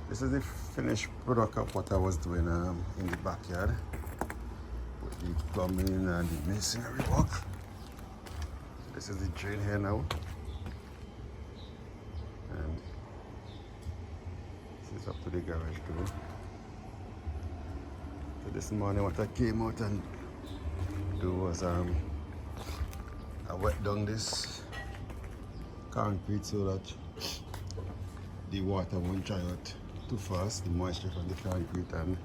This is the finished product of what I was doing in the backyard with the plumbing and the masonry work. This is the drain here now, and this is up to the garage door. So this morning what I came out and do was I wet down this concrete so that the water won't dry out too fast, the moisture from the concrete, and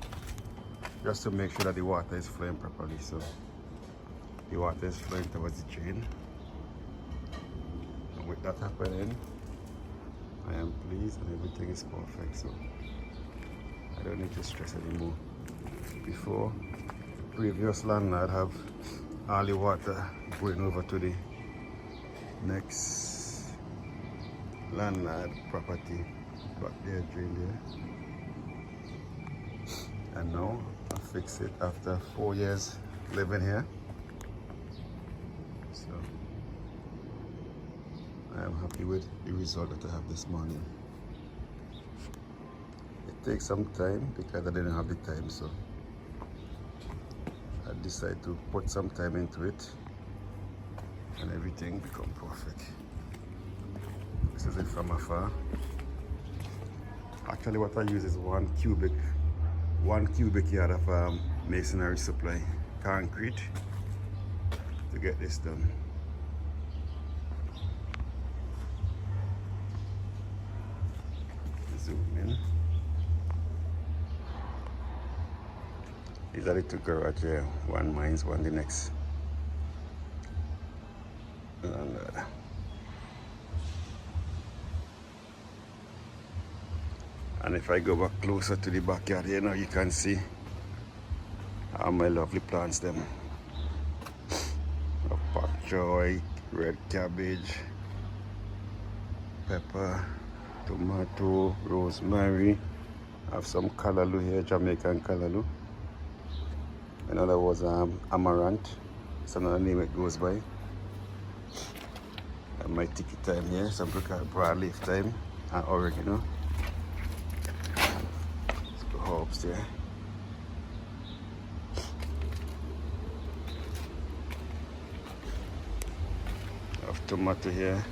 just to make sure that the water is flowing properly. So the water is flowing towards the drain, and with that happening I am pleased and everything is perfect, so I don't need to stress anymore. Before, the previous landlord have all the water going over to the next landlord property back there, drain there. And now I fix it after 4 years living here. So I am happy with the result that I have this morning. It takes some time because I didn't have the time, so I decided to put some time into it and everything become perfect. This is it from afar. Actually what I use is one cubic yard of masonry supply concrete to get this done. Zoom in. These are the two garage here. One mine's, one the next. And if I go back closer to the backyard here now, you can see all my lovely plants them. Pak choy, red cabbage, pepper, tomato, rosemary. I have some callaloo here, Jamaican callaloo. Another was amaranth. It's another name it goes by. And my tiki thyme here, some broadleaf thyme and oregano. Herbs there. I have tomato here.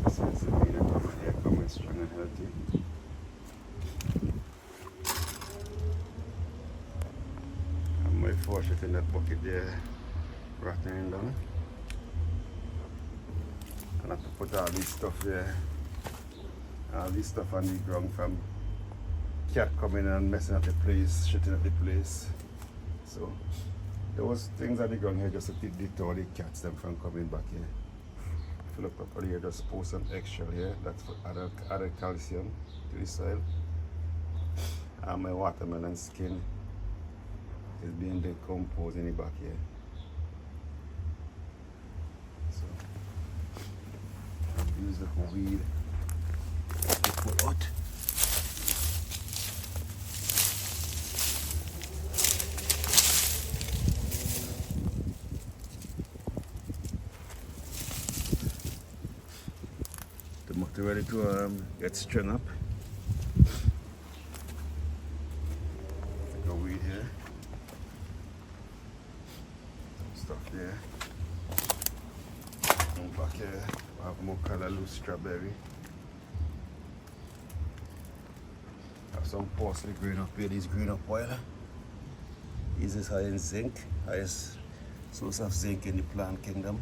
This is the meat over here coming strong and healthy. And my faucet in that bucket there, rotting down. And I have to put all this stuff there, all this stuff on the ground from cat coming and messing up the place, shitting up the place. So there was things on the ground here just to deter the cats them from coming back here. If you look properly here, just pour some extra here. That's for added calcium to the soil. And my watermelon skin is being decomposed in the back here. So use the weed to pull out. Tomato ready to get strung up. Take a weed here. Some stuff there. And back here. I have more callaloo strawberry. I have some parsley growing up here. This green up oil. This is high in zinc, highest source of zinc in the plant kingdom.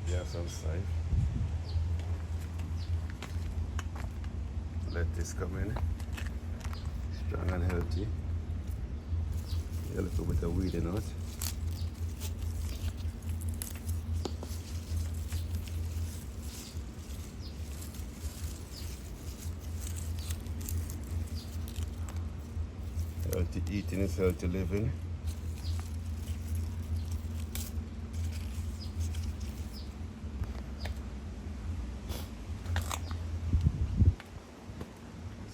We have some side. Let this come in, strong and healthy. A little bit of weed in it. Healthy eating is healthy living.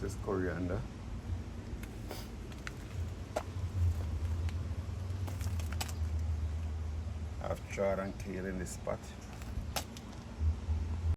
is coriander. I've charred and kale in this pot.